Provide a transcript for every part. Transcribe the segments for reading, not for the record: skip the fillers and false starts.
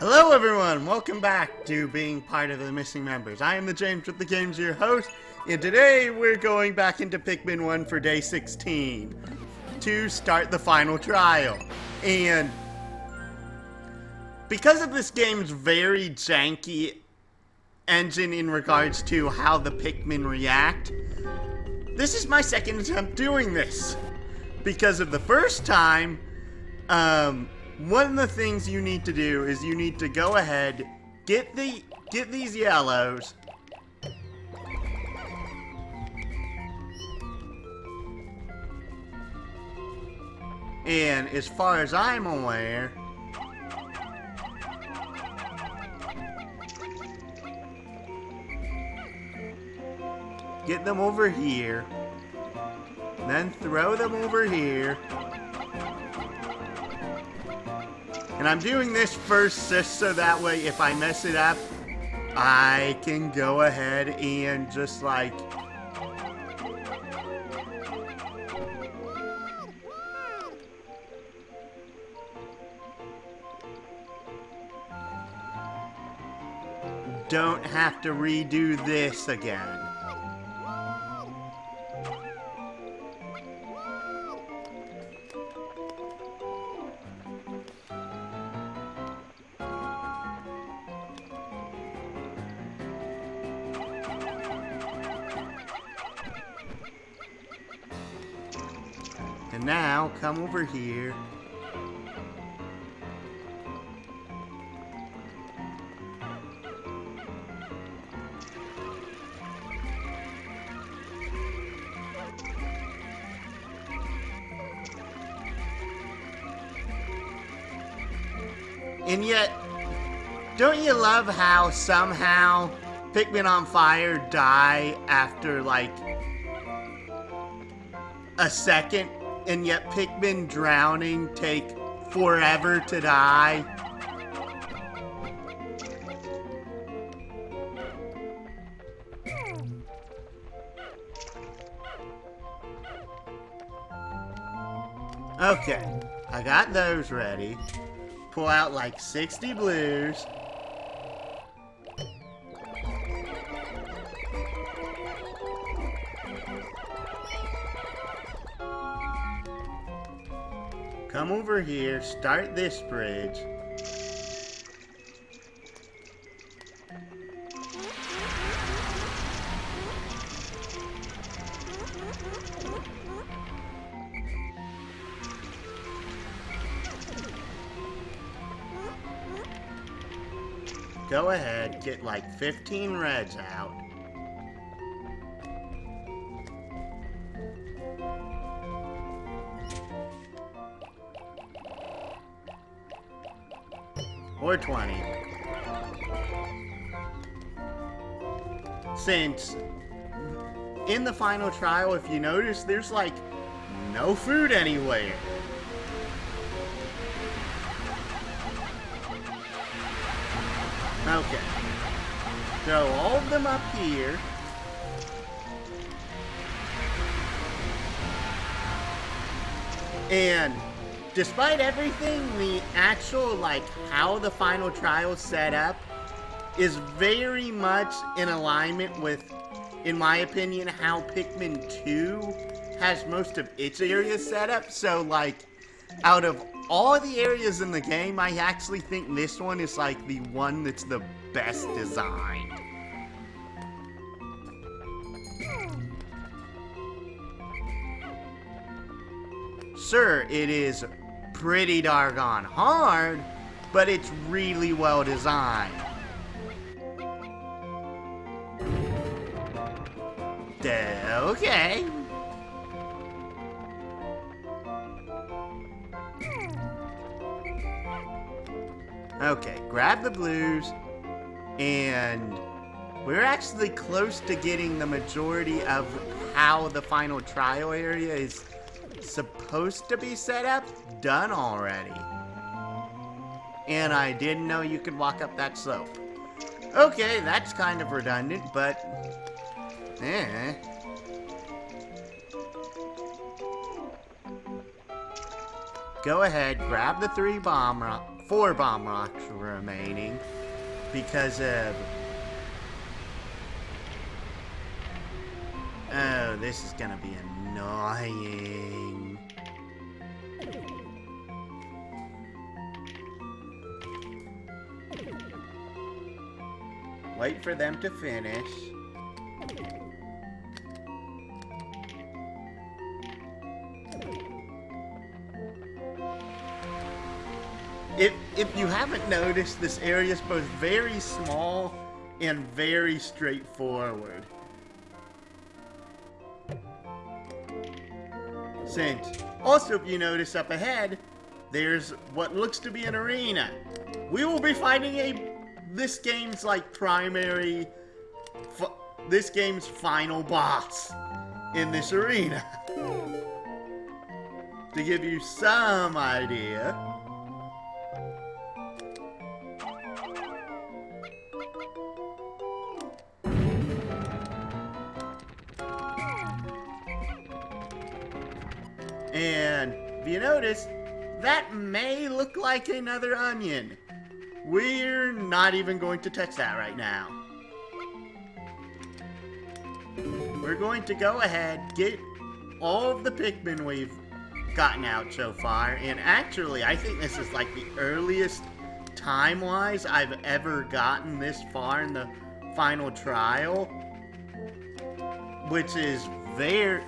Hello everyone, welcome back to being part of the missing members. I am the James with the Games, your host, and today we're going back into Pikmin 1 for day 16 to start the final trial. And because of this game's very janky engine in regards to how the Pikmin react, this is my second attempt doing this. Because of the first time, one of the things you need to do is you need to go ahead, get these yellows, and as far as I'm aware, get them over here, then throw them over here. And I'm doing this first just so that way if I mess it up, I can go ahead and just like... don't have to redo this again. And now, come over here. And yet, don't you love how somehow Pikmin on Fire die after like a second? And yet Pikmin drowning take forever to die. Okay, I got those ready. Pull out like 60 blues. Come over here, start this bridge. Go ahead, get like 15 reds out. Or 20. Since in the final trial, if you notice, there's like no food anywhere. Okay. Throw all of them up here. And despite everything, the actual, like, how the final trial is set up is very much in alignment with, in my opinion, how Pikmin 2 has most of its areas set up. So, like, out of all the areas in the game, I actually think this one is, like, the one that's the best designed. Sure, it is pretty doggone hard, but it's really well designed. Okay. Okay, grab the blues, and we're actually close to getting the majority of how the final trial area is supposed to be set up done already. And I didn't know you could walk up that slope. Okay, that's kind of redundant, but go ahead, grab the 4 bomb rocks remaining because of... Oh, this is gonna be annoying. Wait for them to finish. If you haven't noticed, this area is both very small and very straightforward. Also, if you notice up ahead, there's what looks to be an arena. We will be fighting this game's final boss in this arena. To give you some idea. And if you notice, that may look like another onion. We're not even going to touch that right now. We're going to go ahead, get all of the Pikmin we've gotten out so far. And actually, I think this is like the earliest time-wise I've ever gotten this far in the final trial. Which is very...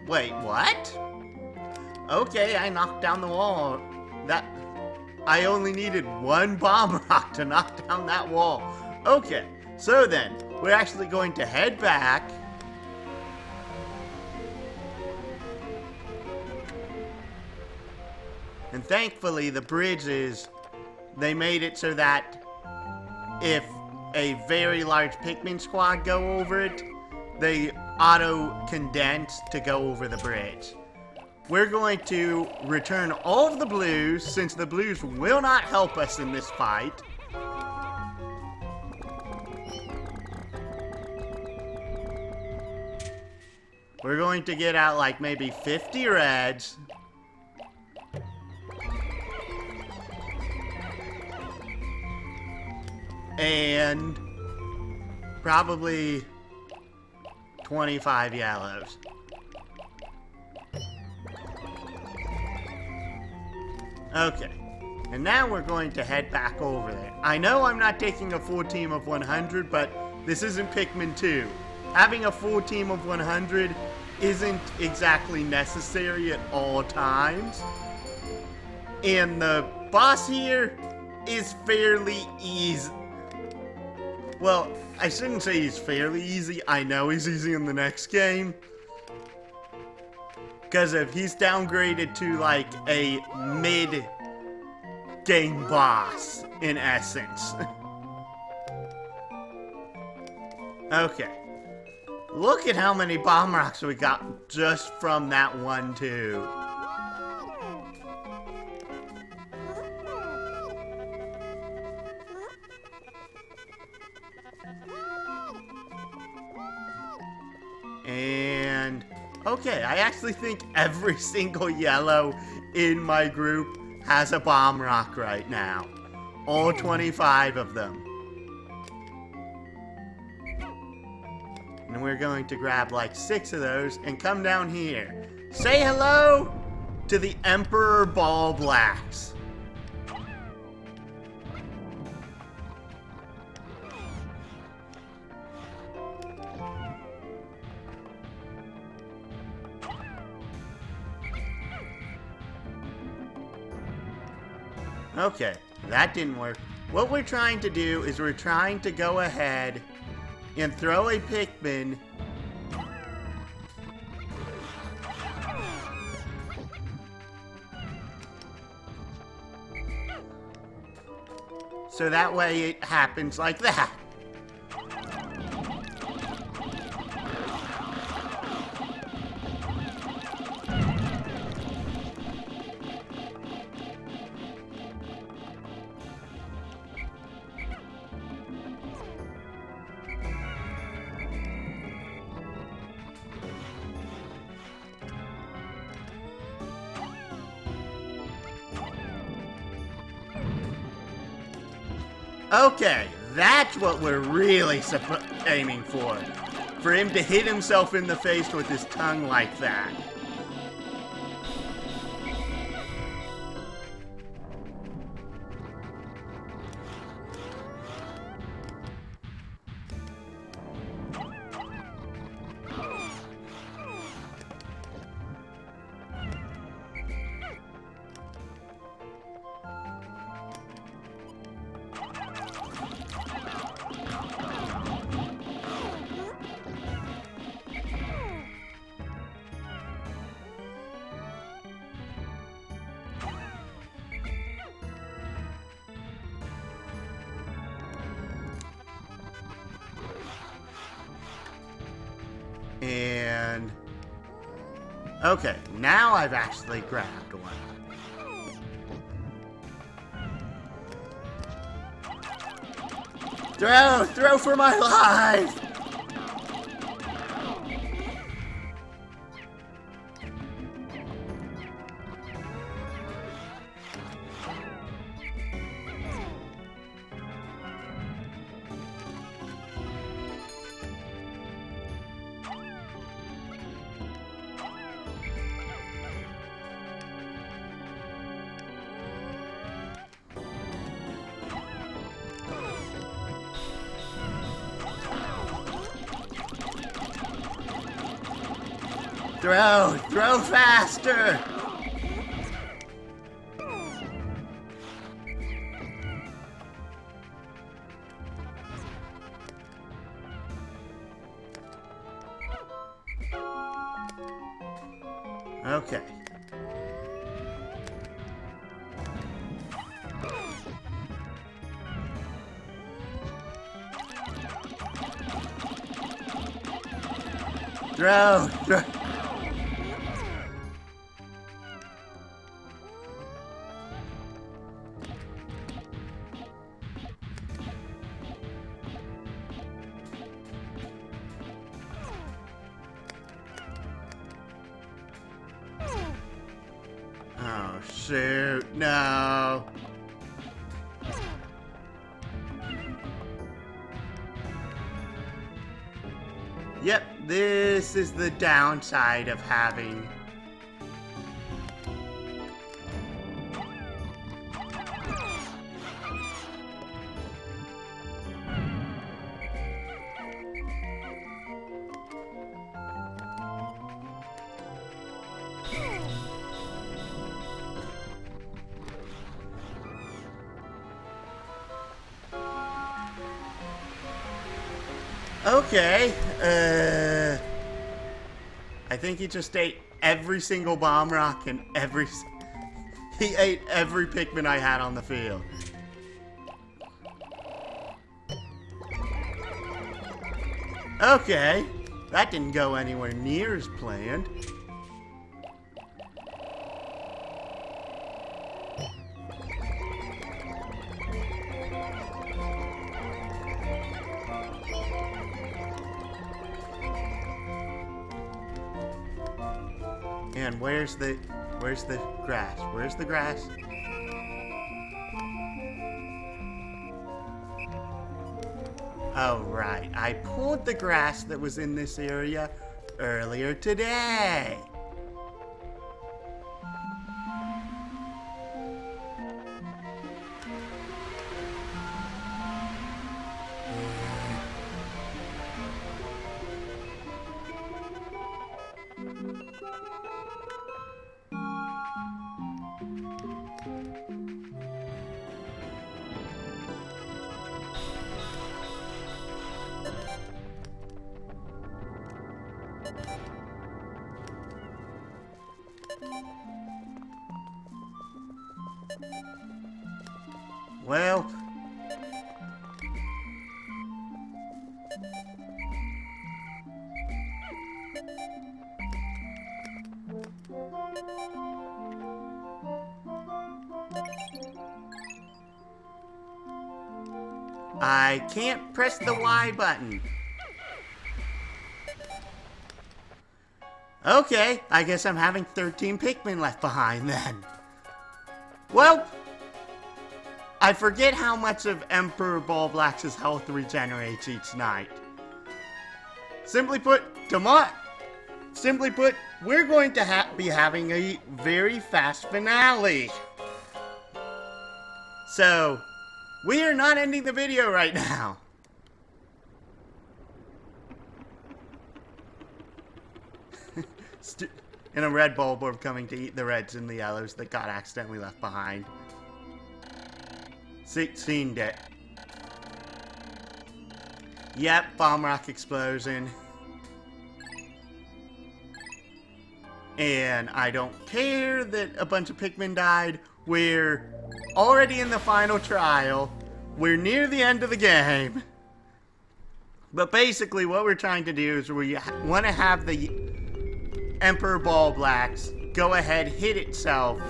Wait, what? Okay, I knocked down the wall. I only needed 1 bomb rock to knock down that wall. Okay, so then, we're actually going to head back. And thankfully, the bridges, they made it so that if a very large Pikmin squad go over it, they auto-condense to go over the bridge. We're going to return all of the blues, since the blues will not help us in this fight. We're going to get out like maybe 50 reds. And probably 25 yellows. Okay, and now we're going to head back over there. I know I'm not taking a full team of 100, but this isn't Pikmin 2. Having a full team of 100 isn't exactly necessary at all times. And the boss here is fairly easy. Well, I shouldn't say he's fairly easy. I know he's easy in the next game. Because if he's downgraded to like a mid-game boss, in essence. Okay. Look at how many bomb rocks we got just from that one tube. And... okay, I actually think every single yellow in my group has a bomb rock right now. All 25 of them. And we're going to grab like 6 of those and come down here. Say hello to the Emperor Bulblax. Okay, that didn't work. What we're trying to do is we're trying to go ahead and throw a Pikmin so that way it happens like that. Okay, that's what we're really aiming for. For him to hit himself in the face with his tongue like that. And okay, now I've actually grabbed one. Throw for my life! Throw faster! Okay. Throw! Oh, shoot, no. Yep, this is the downside of having... Okay, I think he just ate every single bomb rock and he ate every Pikmin I had on the field. Okay, that didn't go anywhere near as planned. And where's the grass? Where's the grass? Oh, right. I pulled the grass that was in this area earlier today. Well, I can't press the Y button. Okay, I guess I'm having 13 Pikmin left behind then. Well, I forget how much of Emperor Bulblax's health regenerates each night. Simply put, we're going to be having a very fast finale. So, we are not ending the video right now. And a red Bulborb coming to eat the reds and the yellows that got accidentally left behind. Seen it. Yep, bomb rock explosion. And I don't care that a bunch of Pikmin died. We're already in the final trial. We're near the end of the game. But basically what we're trying to do is we want to have the Emperor Bulblax go ahead, hit itself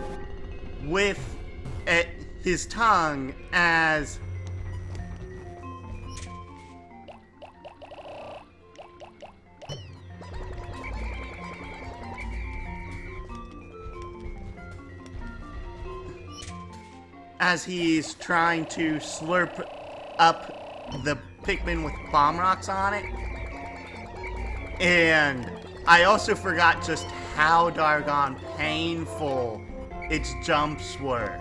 with his tongue as he's trying to slurp up the Pikmin with bomb rocks on it. And I also forgot just how doggone painful its jumps were.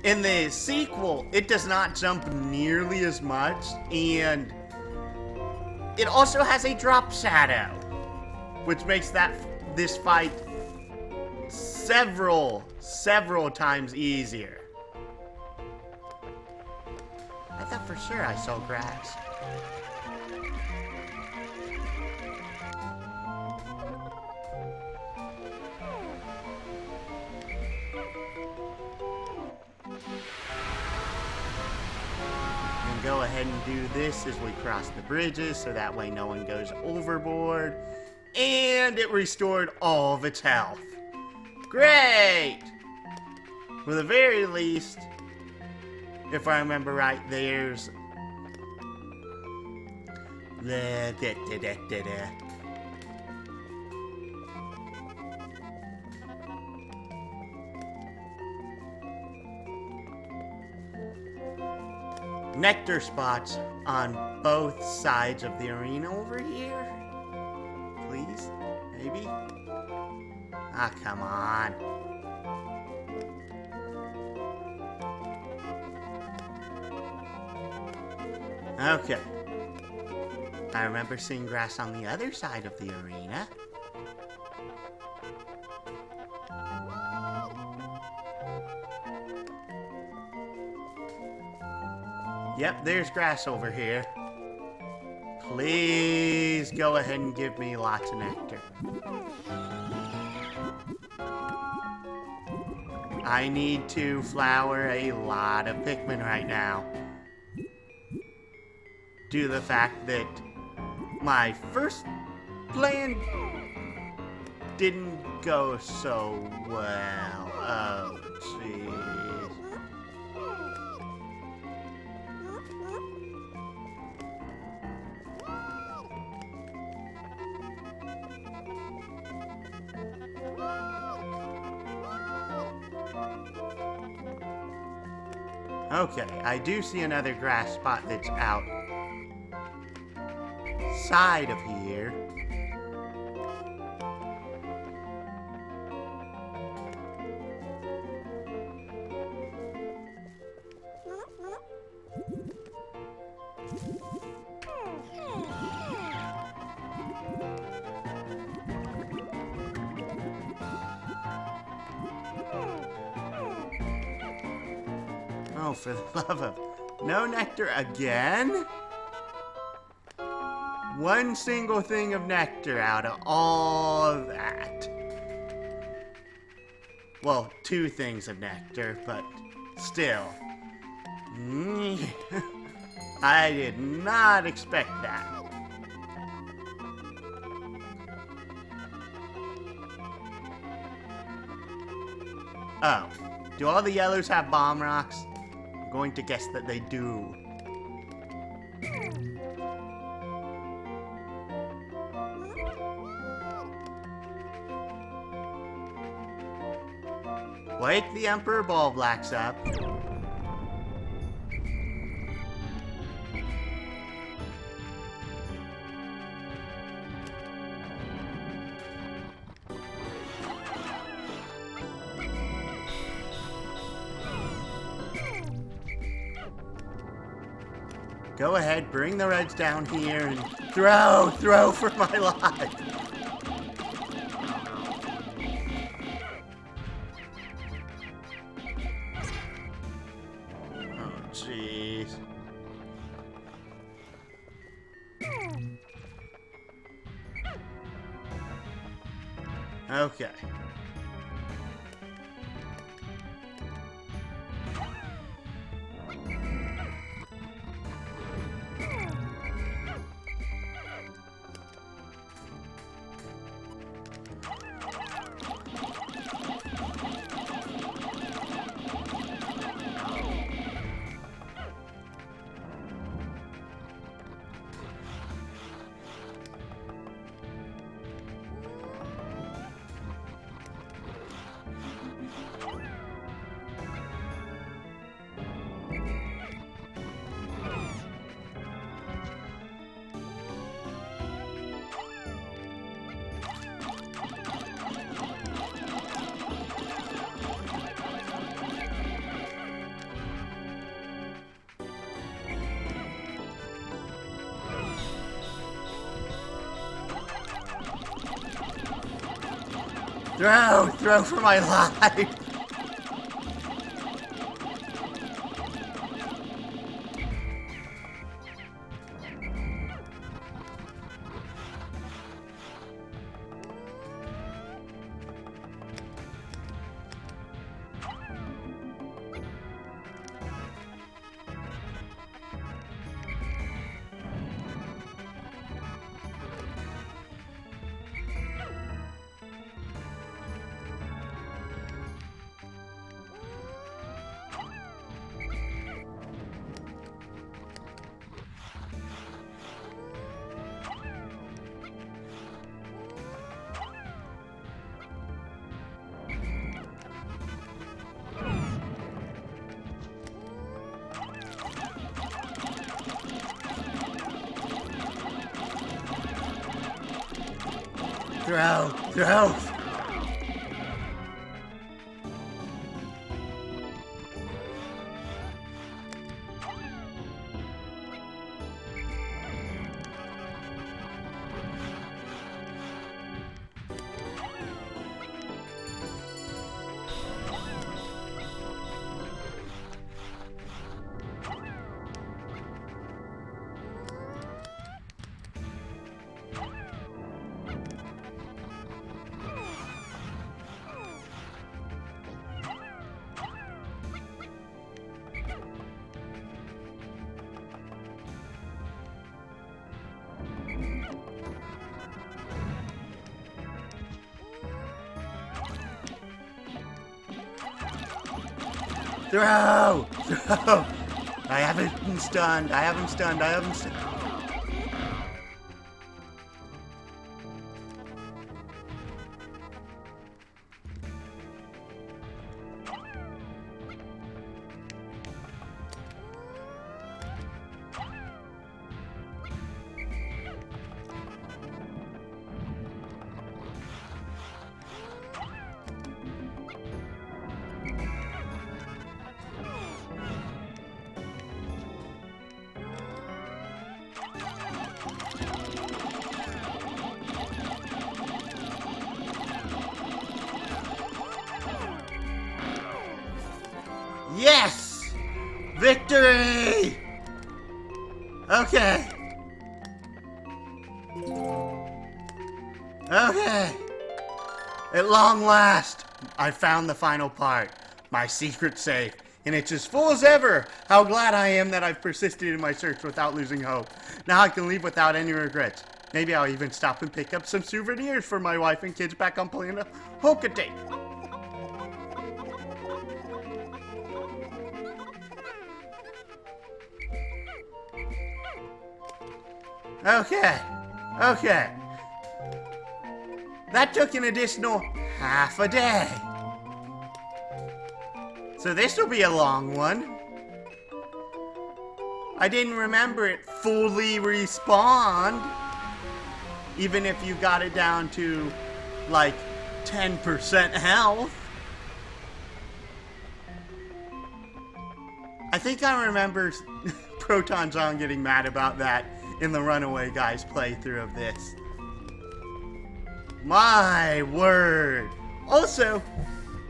In the sequel, it does not jump nearly as much, and it also has a drop shadow, which makes this fight several times easier. I thought for sure I saw grass. And go ahead and do this as we cross the bridges so that way no one goes overboard. And it restored all of its health. Great! For the very least, if I remember right, there's nectar spots on both sides of the arena over here. Please? Maybe? Ah, come on. Okay. I remember seeing grass on the other side of the arena. Yep, there's grass over here. Please go ahead and give me lots of nectar. I need to flower a lot of Pikmin right now. Due to the fact that my first plan didn't go so well. Oh, jeez. Okay, I do see another grass spot that's outside of here. Oh, for the love of... No nectar again? One single thing of nectar out of all of that. Well, two things of nectar, but still. I did not expect that. Oh, do all the yellows have bomb rocks? I'm going to guess that they do. Wake the Emperor Bulblax up. Go ahead, bring the reds down here and throw for my life. Oh, jeez. Okay. Throw for my life. Throw. Throw! I have him stunned. Yes! Victory! Okay. Okay. At long last, I found the final part. My secret safe. And it's as full as ever. How glad I am that I've persisted in my search without losing hope. Now I can leave without any regrets. Maybe I'll even stop and pick up some souvenirs for my wife and kids back on Planet Hokate. Okay. That took an additional half a day. So this will be a long one. I didn't remember it fully respawned. Even if you got it down to, like, 10% health. I think I remember Proton John getting mad about that in the Runaway Guys playthrough of this. My word. Also,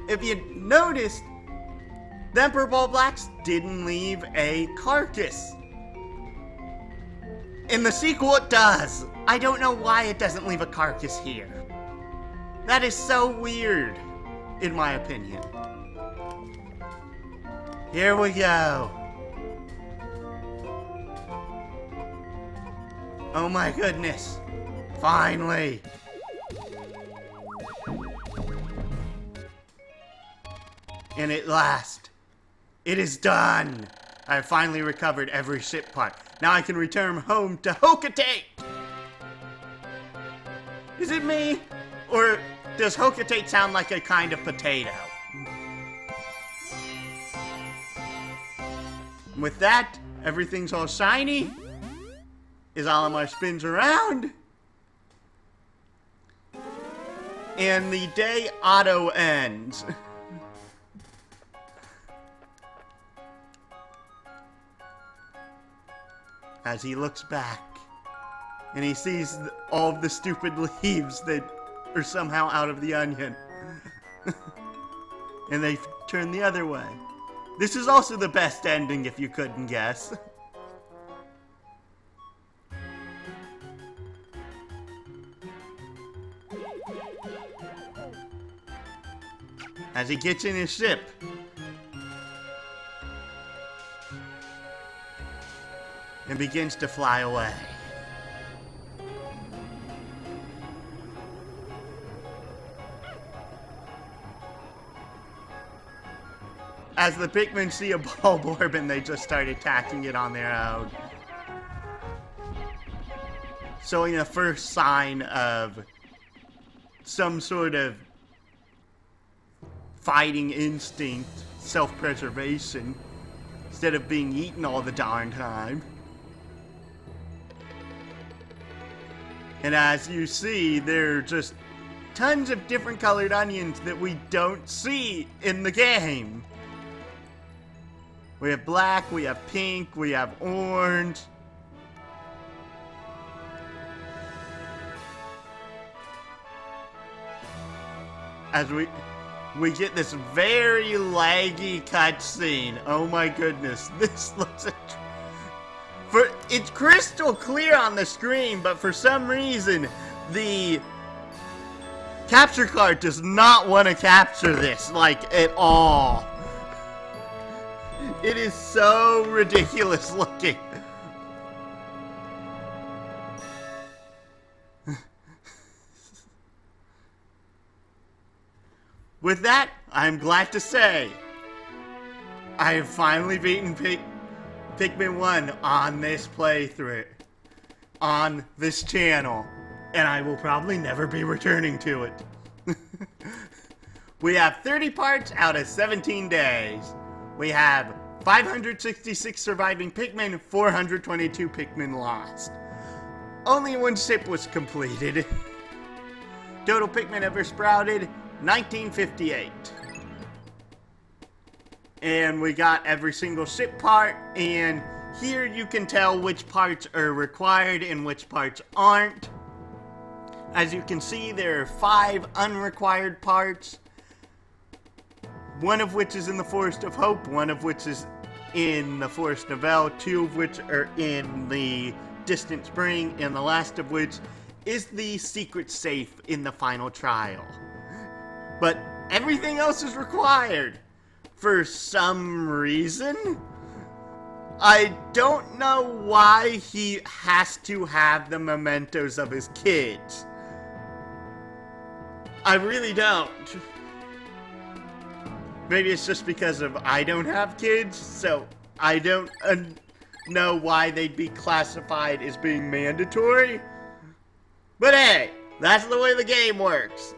if you noticed, the Emperor Bulblax didn't leave a carcass. In the sequel, it does. I don't know why it doesn't leave a carcass here. That is so weird, in my opinion. Here we go. Oh my goodness. Finally. And at last, it is done. I have finally recovered every ship part. Now I can return home to Hocotate. Is it me? Or does Hocotate sound like a kind of potato? With that, everything's all shiny. As Olimar spins around. And the day auto ends. As he looks back. And he sees all of the stupid leaves that are somehow out of the onion. And they turn the other way. This is also the best ending if you couldn't guess. As he gets in his ship. And begins to fly away. As the Pikmin see a bulb orb and they just start attacking it on their own. Showing the first sign of some sort of fighting instinct, self-preservation, instead of being eaten all the darn time. And as you see, there are just tons of different colored onions that we don't see in the game. We have black, we have pink, we have orange. As we get this very laggy cutscene. Oh my goodness, this looks it's crystal clear on the screen, but for some reason the capture card does not want to capture this, like, at all. It is so ridiculous looking. With that, I'm glad to say I have finally beaten Pikmin 1 on this playthrough, on this channel, and I will probably never be returning to it. We have 30 parts out of 17 days. We have 566 surviving Pikmin, 422 Pikmin lost. Only one ship was completed. Total Pikmin ever sprouted, 1958. And we got every single ship part, and here you can tell which parts are required and which parts aren't. As you can see, there are 5 unrequired parts. One of which is in the Forest of Hope, one of which is in the Forest of El, 2 of which are in the Distant Spring, and the last of which is the secret safe in the final trial. But everything else is required. For some reason, I don't know why he has to have the mementos of his kids. I really don't. Maybe it's just because of I don't have kids, so I don't know why they'd be classified as being mandatory. But hey, that's the way the game works.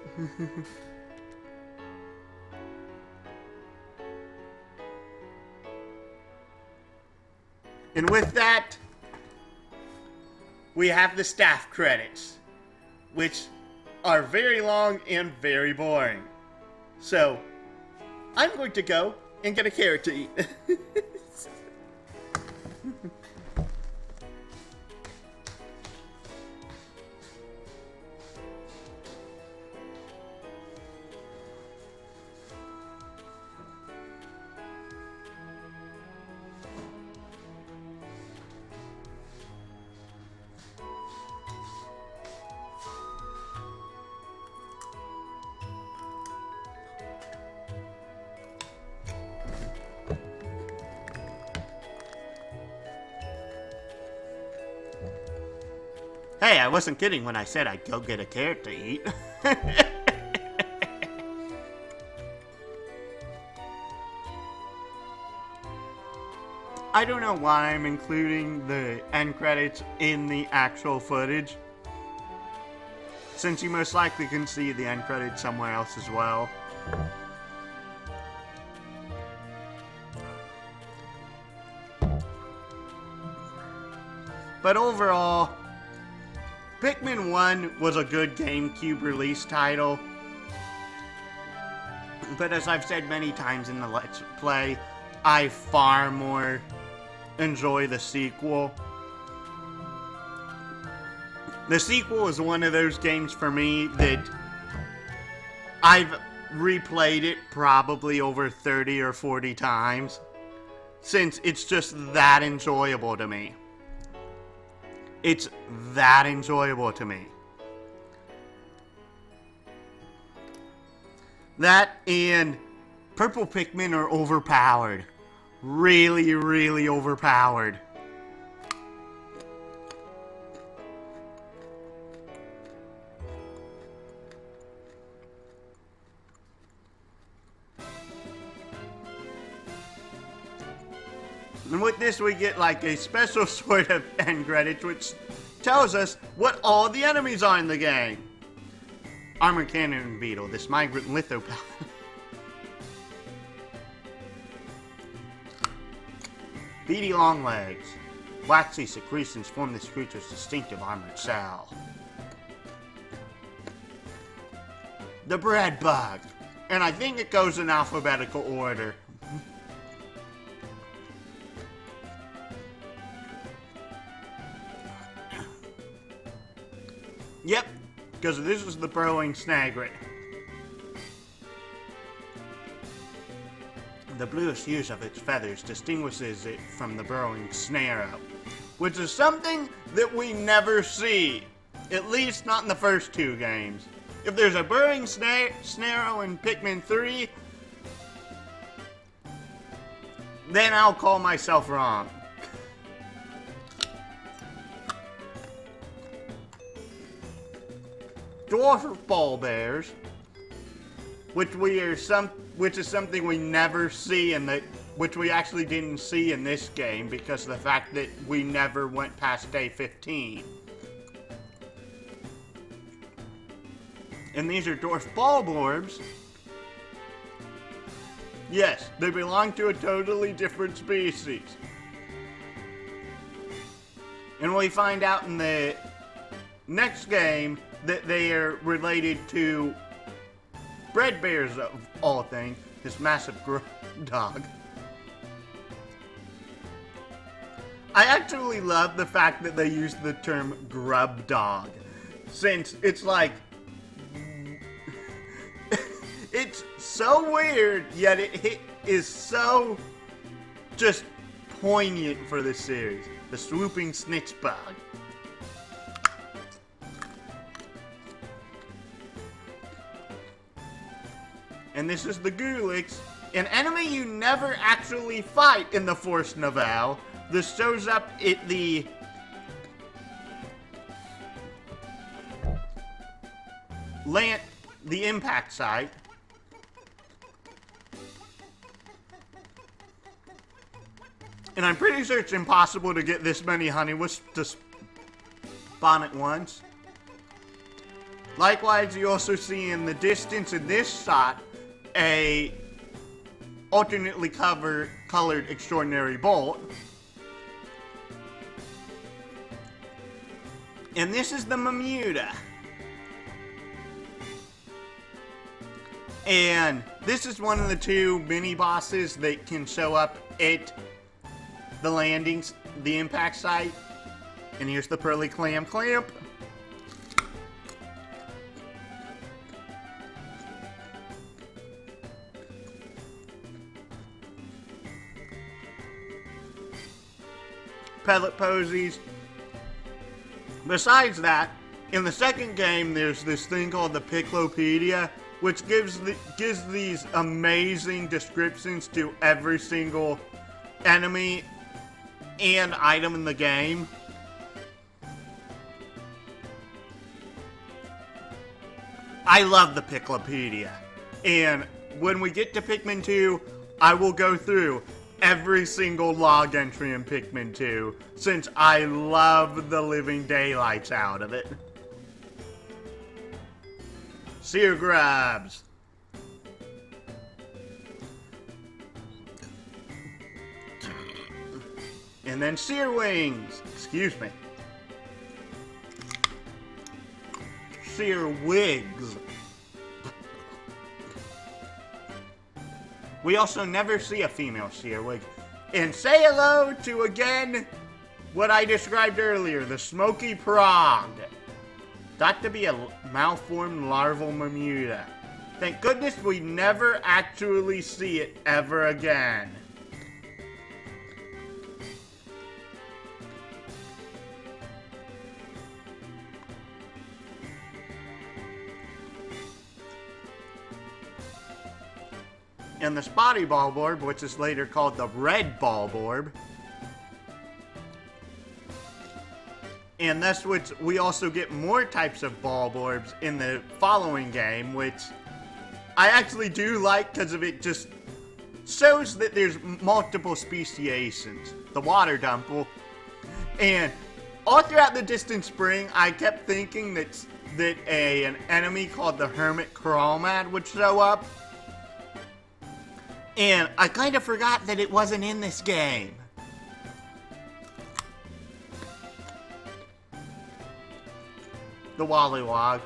And with that, we have the staff credits, which are very long and very boring. So, I'm going to go and get a carrot to eat. Hey, I wasn't kidding when I said I'd go get a carrot to eat. I don't know why I'm including the end credits in the actual footage, since you most likely can see the end credits somewhere else as well. But overall, Pikmin 1 was a good GameCube release title, but as I've said many times in the Let's Play, I far more enjoy the sequel. The sequel is one of those games for me that I've replayed it probably over 30 or 40 times, since it's just that enjoyable to me. It's that enjoyable to me. That and purple Pikmin are overpowered. Really, really overpowered. And with this, we get like a special sort of end credits, which tells us what all the enemies are in the game. Armored Cannon Beetle, this migrant lithopod. Beady long legs. Waxy secretions form this creature's distinctive armored cell. The bread bug. And I think it goes in alphabetical order. Yep, because this is the burrowing snaglet. The bluish hues of its feathers distinguishes it from the burrowing snarrow, which is something that we never see, at least not in the first two games. If there's a burrowing snarrow in Pikmin 3, then I'll call myself wrong. Dwarf ball bears, which is something we never see which we actually didn't see in this game because of the fact that we never went past day 15. And these are dwarf bulblax. Yes, they belong to a totally different species. And we find out in the next game that they are related to bread bears of all things, this massive dog. I actually love the fact that they use the term grub dog, since it's like, it's so weird, yet it is so just poignant for this series. The swooping snitch bug. And this is the Gulix, an enemy you never actually fight in the Force Novel. This shows up at the impact site. And I'm pretty sure it's impossible to get this many honeywisps to spawn at once. Likewise, you also see in the distance in this shot a alternately colored extraordinary bolt. And this is the Mamuta. And this is one of the two mini bosses that can show up at the landings, the impact site. And here's the Pearly Clamp. Pellet posies. Besides that, in the second game, there's this thing called the Piclopedia, which gives these amazing descriptions to every single enemy and item in the game. I love the Piclopedia. And when we get to Pikmin 2, I will go through every single log entry in Pikmin 2, since I love the living daylights out of it. Sear grabs. And then sear wings. Excuse me. Sear wigs. We also never see a female searwig. And say hello to, again, what I described earlier, the Smoky Prog. Got to be a malformed larval Mamuta. Thank goodness we never actually see it ever again. And the Spotty Bulborb, which is later called the Red Bulborb. And thus, which we also get more types of Bulborbs in the following game, which I actually do like because of it just shows that there's multiple speciations. The Water Dumple. And all throughout the distant spring, I kept thinking that an enemy called the Hermit Crawlmat would show up. And I kind of forgot that it wasn't in this game. The Wollywog.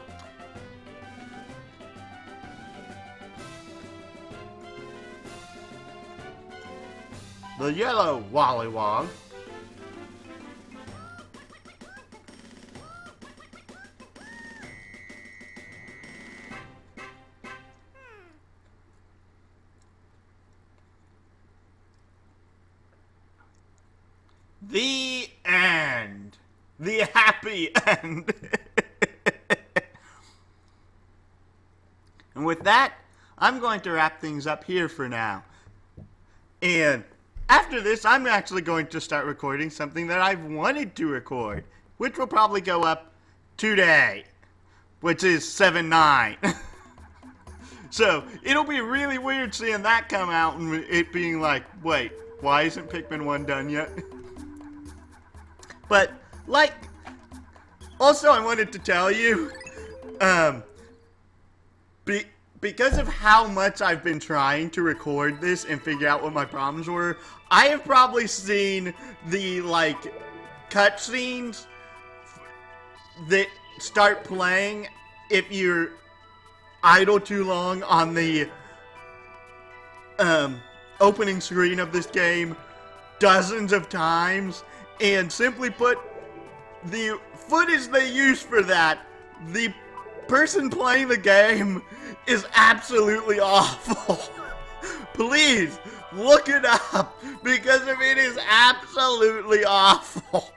The Yellow Wollywog. The end. The happy end. And with that, I'm going to wrap things up here for now. And after this, I'm actually going to start recording something that I've wanted to record, which will probably go up today, which is 7/9. So, it'll be really weird seeing that come out and it being like, wait, why isn't Pikmin 1 done yet? But, also I wanted to tell you, because of how much I've been trying to record this and figure out what my problems were, I have probably seen the, cutscenes that start playing if you're idle too long on the, opening screen of this game dozens of times. And simply put, the footage they use for that, the person playing the game is absolutely awful. Please, look it up, because of it is absolutely awful.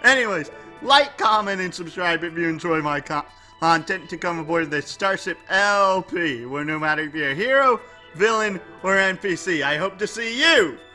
Anyways, like, comment, and subscribe if you enjoy my content to come aboard the Starship LP, where no matter if you're a hero, villain, or NPC, I hope to see you